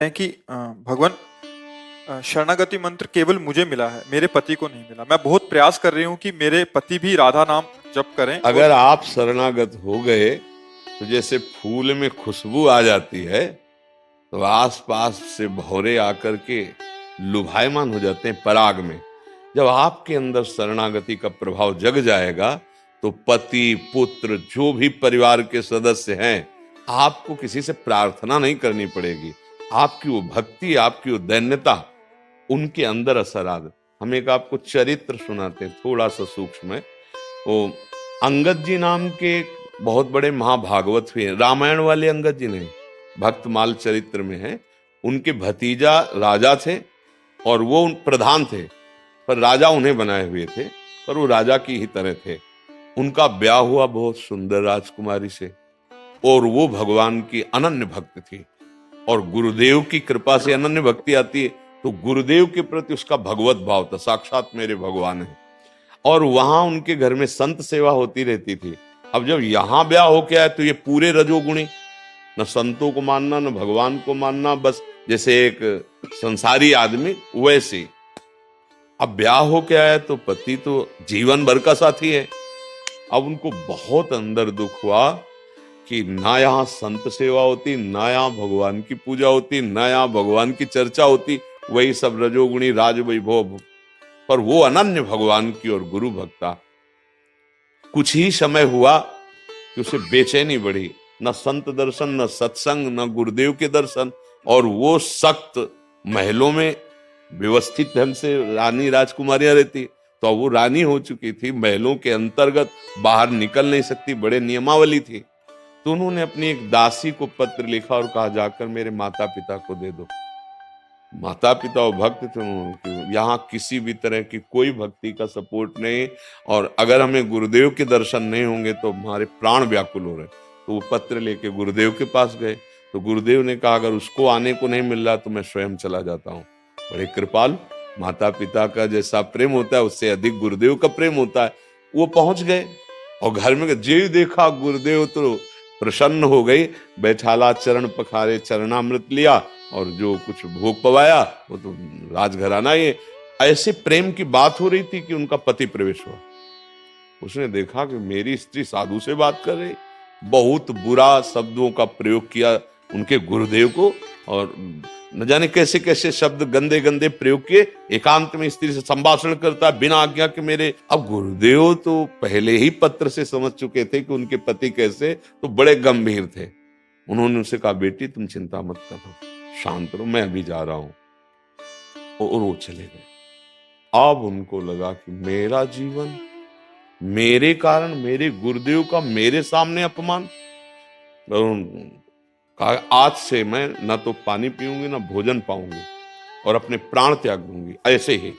है कि भगवान शरणागति मंत्र केवल मुझे मिला है, मेरे पति को नहीं मिला। मैं बहुत प्रयास कर रही हूँ कि मेरे पति भी राधा नाम जप करें। अगर आप शरणागत हो गए तो जैसे फूल में खुशबू आ जाती है तो आसपास से भौरे आकर के लुभायमान हो जाते हैं पराग में। जब आपके अंदर शरणागति का प्रभाव जग जाएगा तो पति पुत्र जो भी परिवार के सदस्य हैं, आपको किसी से प्रार्थना नहीं करनी पड़ेगी। आपकी वो भक्ति, आपकी वो दैन्यता उनके अंदर असर आ गई। हम एक आपको चरित्र सुनाते हैं, थोड़ा सा सूक्ष्म है। वो अंगद जी नाम के एक बहुत बड़े महाभागवत हुए, रामायण वाले अंगद जी नहीं, भक्तमाल चरित्र में है। उनके भतीजा राजा थे और वो प्रधान थे, पर राजा उन्हें बनाए हुए थे, पर वो राजा की ही तरह थे। उनका ब्याह हुआ बहुत सुंदर राजकुमारी से और वो भगवान की अनन्य भक्त थी। और गुरुदेव की कृपा से अनन्य भक्ति आती है तो गुरुदेव के प्रति उसका भगवत भाव था, साक्षात मेरे भगवान है। और वहां उनके घर में संत सेवा होती रहती थी। अब जब यहां ब्याह हो के आए तो ये पूरे रजोगुणी, न संतों को मानना न भगवान को मानना, बस जैसे एक संसारी आदमी वैसे। अब ब्याह हो के आया तो पति तो जीवन भर का साथी है। अब उनको बहुत अंदर दुख हुआ कि ना यहाँ संत सेवा होती, ना यहाँ भगवान की पूजा होती, ना यहाँ भगवान की चर्चा होती, वही सब रजोगुणी राज वैभव, पर वो अनन्य भगवान की और गुरु भक्ता। कुछ ही समय हुआ कि उसे बेचैनी बढ़ी, न संत दर्शन, न सत्संग, न गुरुदेव के दर्शन। और वो सख्त महलों में व्यवस्थित ढंग से रानी राजकुमारियां रहती, तो वो रानी हो चुकी थी, महलों के अंतर्गत बाहर निकल नहीं सकती, बड़े नियमावली थी। तो उन्होंने अपनी एक दासी को पत्र लिखा और कहा जाकर मेरे माता पिता को दे दो। माता पिता और भक्त थे उनके, यहाँ किसी भी तरह की कोई भक्ति का सपोर्ट नहीं, और अगर हमें गुरुदेव के दर्शन नहीं होंगे तो हमारे प्राण व्याकुल हो रहे। तो वो पत्र लेके गुरुदेव के पास गए तो गुरुदेव ने कहा अगर उसको आने को नहीं मिल रहा तो मैं स्वयं चला जाता हूँ। बड़े कृपालु, माता पिता का जैसा प्रेम होता है उससे अधिक गुरुदेव का प्रेम होता है। वो पहुंच गए और घर में जे देखा गुरुदेव तो प्रसन्न हो गई, बैठाला चरण पखारे, चरणामृत लिया और जो कुछ भोग पवाया वो तो राजघराना ही। ऐसे प्रेम की बात हो रही थी कि उनका पति प्रवेश हुआ। उसने देखा कि मेरी स्त्री साधु से बात कर रही, बहुत बुरा शब्दों का प्रयोग किया उनके गुरुदेव को, और न जाने कैसे कैसे शब्द गंदे गंदे प्रयोग किए। एकांत में स्त्री से संभाषण करता बिना आज्ञा के मेरे। अब गुरुदेव तो पहले ही पत्र से समझ चुके थे कि उनके पति कैसे, तो बड़े गंभीर थे। उन्होंने उनसे कहा बेटी तुम चिंता मत करो, शांत रहो, मैं अभी जा रहा हूं। और वो चले गए। अब उनको लगा कि मेरा जीवन, मेरे कारण मेरे गुरुदेव का मेरे सामने अपमान। कहा आज से मैं ना तो पानी पीऊंगी ना भोजन पाऊंगी और अपने प्राण त्याग दूंगी ऐसे ही,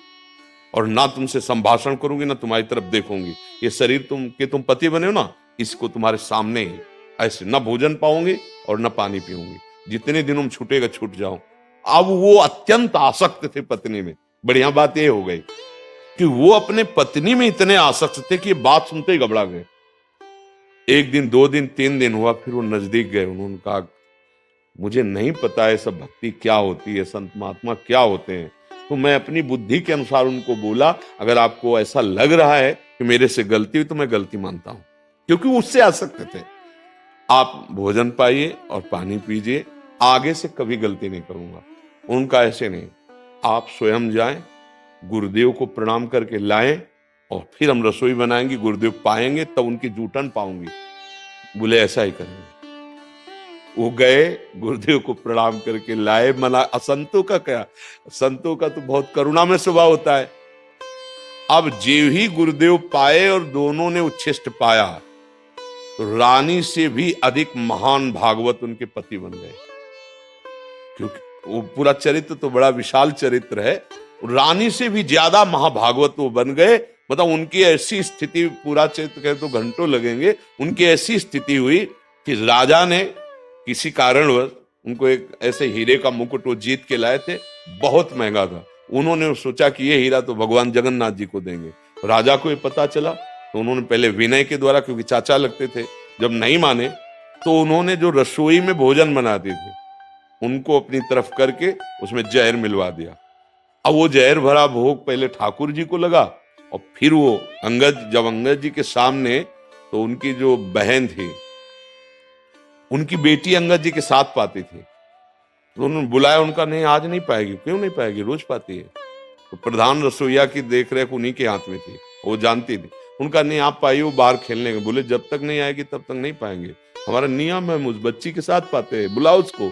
और ना तुमसे संभाषण करूंगी ना तुम्हारी तरफ देखूंगी। ये शरीर तुम पति बने हो ना, इसको तुम्हारे सामने ही ऐसे, ना भोजन पाऊंगी और ना पानी पीऊंगी, जितने दिनों में छूटेगा छूट जाऊं। अब वो अत्यंत आसक्त थे पत्नी में। बढ़िया बात ये हो गई कि वो अपने पत्नी में इतने आसक्त थे कि बात सुनते ही घबरा गए। एक दिन, 2 दिन, 3 दिन हुआ, फिर वो नजदीक गए। उन्होंने कहा मुझे नहीं पता है सब भक्ति क्या होती है, संत महात्मा क्या होते हैं। तो मैं अपनी बुद्धि के अनुसार उनको बोला अगर आपको ऐसा लग रहा है कि मेरे से गलती हुई तो मैं गलती मानता हूं, क्योंकि वो उससे आसक्त थे। आप भोजन पाइए और पानी पीजिए, आगे से कभी गलती नहीं करूंगा। उनका ऐसे नहीं, आप स्वयं जाएं, गुरुदेव को प्रणाम करके लाएं और फिर हम रसोई बनाएंगे, गुरुदेव पाएंगे तब उनकी जूठन पाऊंगी। बोले ऐसा ही करेंगे। वो गए, गुरुदेव को प्रणाम करके लाए। मना असंतों का क्या, संतों का तो बहुत करुणा में स्वभाव होता है। अब जीव ही गुरुदेव पाए और दोनों ने उच्छिष्ट पाया तो रानी से भी अधिक महान भागवत उनके पति बन गए। क्योंकि वो पूरा चरित्र तो बड़ा विशाल चरित्र है, रानी से भी ज्यादा महाभागवत वो बन गए। मतलब उनकी ऐसी स्थिति, पूरा चरित्र कहे तो घंटों लगेंगे, उनकी ऐसी स्थिति हुई कि राजा ने किसी कारणवश उनको एक ऐसे हीरे का मुकुट वो जीत के लाए थे, बहुत महंगा था। उन्होंने सोचा कि ये हीरा तो भगवान जगन्नाथ जी को देंगे। राजा को ये पता चला तो उन्होंने पहले विनय के द्वारा, क्योंकि चाचा लगते थे, जब नहीं माने तो उन्होंने जो रसोई में भोजन बनाते थे उनको अपनी तरफ करके उसमें जहर मिलवा दिया। अब वो जहर भरा भोग पहले ठाकुर जी को लगा और फिर वो जब अंगद जी के सामने, तो उनकी जो बहन थी, उनकी बेटी अंगद जी के साथ पाती थी, तो उन्होंने बुलाया। उनका नहीं, आज नहीं पाएगी। क्यों नहीं पाएगी, रोज पाती है। तो प्रधान रसोईया की देख रेख उन्हीं के हाथ में थी, वो जानती थी। उनका नहीं, आप पाइए, वो बाहर खेलने गए। बोले जब तक नहीं आएगी तब तक नहीं पाएंगे, हमारा नियम है, उस बच्ची के साथ पाते हैं, बुलाओ उसको।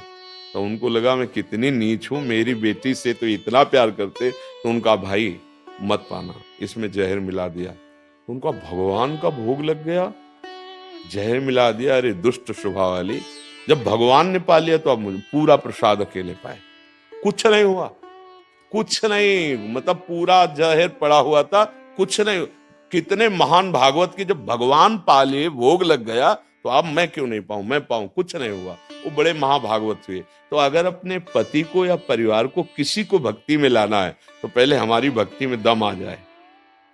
तो उनको लगा मैं कितनी नीच हूं, मेरी बेटी से तो इतना प्यार करते। तो उनका भाई मत पाना, इसमें जहर मिला दिया। उनका भगवान का भोग लग गया, जहर मिला दिया। अरे दुष्ट स्वभाव वाली, जब भगवान ने पा लिया तो अब मुझे पूरा प्रसाद अकेले पाए। कुछ नहीं हुआ, कुछ नहीं, मतलब पूरा जहर पड़ा हुआ था, कुछ नहीं। कितने महान भागवत की, जब भगवान पा लिए, भोग लग गया, तो अब मैं क्यों नहीं पाऊं, मैं पाऊं, कुछ नहीं हुआ। वो बड़े महाभागवत हुए। तो अगर अपने पति को या परिवार को, किसी को भक्ति में लाना है, तो पहले हमारी भक्ति में दम आ जाए,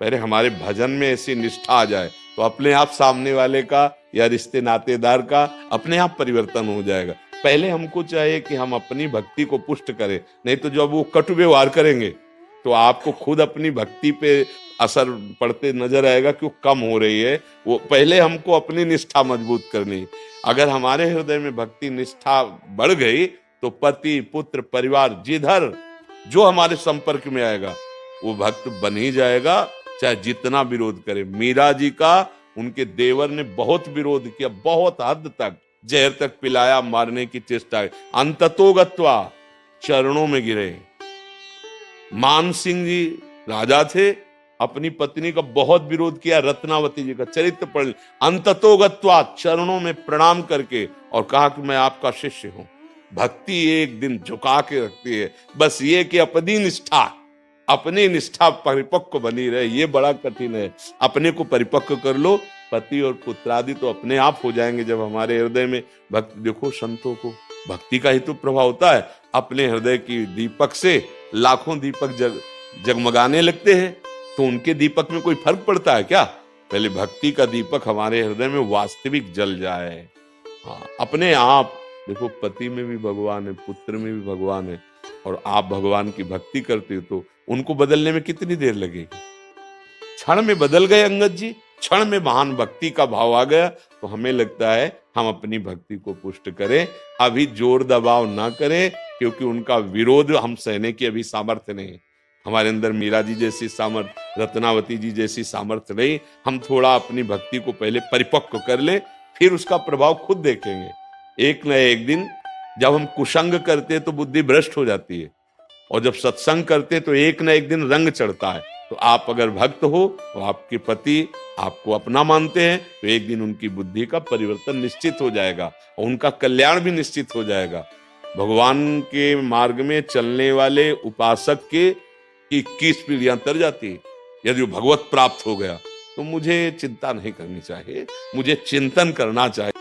पहले हमारे भजन में ऐसी निष्ठा आ जाए, तो अपने आप सामने वाले का या रिश्ते नातेदार का अपने आप परिवर्तन हो जाएगा। पहले हमको चाहिए कि हम अपनी भक्ति को पुष्ट करें, नहीं तो जब वो कटु व्यवहार करेंगे तो आपको खुद अपनी भक्ति पे असर पड़ते नजर आएगा कि वो कम हो रही है। वो पहले हमको अपनी निष्ठा मजबूत करनी। अगर हमारे हृदय में भक्ति निष्ठा बढ़ गई तो पति पुत्र परिवार जिधर जो हमारे संपर्क में आएगा वो भक्त बन ही जाएगा, चाहे जितना विरोध करे। मीरा जी का उनके देवर ने बहुत विरोध किया, बहुत हद तक, जहर तक पिलाया, मारने की चेष्टा। अंततोगत्वा चरणों में गिरे। मान सिंह जी राजा थे, अपनी पत्नी का बहुत विरोध किया, रत्नावती जी का चरित्र पढ़, अंततोगत्वा चरणों में प्रणाम करके और कहा कि मैं आपका शिष्य हूं। भक्ति एक दिन झुका के रखती है, बस ये कि अपनी निष्ठा परिपक्व बनी रहे, ये बड़ा कठिन है। अपने को परिपक्व कर लो, पति और पुत्रादि तो अपने आप हो जाएंगे जब हमारे हृदय में भक्ति। देखो संतों को भक्ति का ही तो प्रभाव होता है, अपने हृदय की दीपक से लाखों दीपक जगमगाने लगते हैं, तो उनके दीपक में कोई फर्क पड़ता है क्या? पहले भक्ति का दीपक हमारे हृदय में वास्तविक जल जाए। हाँ, अपने आप देखो, पति में भी भगवान है, पुत्र में भी भगवान है, और आप भगवान की भक्ति करते हो तो उनको बदलने में कितनी देर लगेगी? क्षण में बदल गए अंगद जी, क्षण में महान भक्ति का भाव आ गया। तो हमें लगता है हम अपनी भक्ति को पुष्ट करें, अभी जोर दबाव ना करें, क्योंकि उनका विरोध हम सहने की अभी सामर्थ्य नहीं। हमारे अंदर मीरा जी जैसी सामर्थ्य, रत्नावती जी जैसी सामर्थ्य नहीं। हम थोड़ा अपनी भक्ति को पहले परिपक्व कर ले, फिर उसका प्रभाव खुद देखेंगे। एक न एक दिन जब हम कुसंग करते हैं तो बुद्धि भ्रष्ट हो जाती है, और जब सत्संग करते हैं तो एक न एक दिन रंग चढ़ता है। तो आप अगर भक्त हो तो आपके पति आपको अपना मानते हैं, तो एक दिन उनकी बुद्धि का परिवर्तन निश्चित हो जाएगा और उनका कल्याण भी निश्चित हो जाएगा। भगवान के मार्ग में चलने वाले उपासक के 21 पीढ़ियां तर जाती है। यदि वो भगवत प्राप्त हो गया तो मुझे चिंता नहीं करनी चाहिए, मुझे चिंतन करना चाहिए।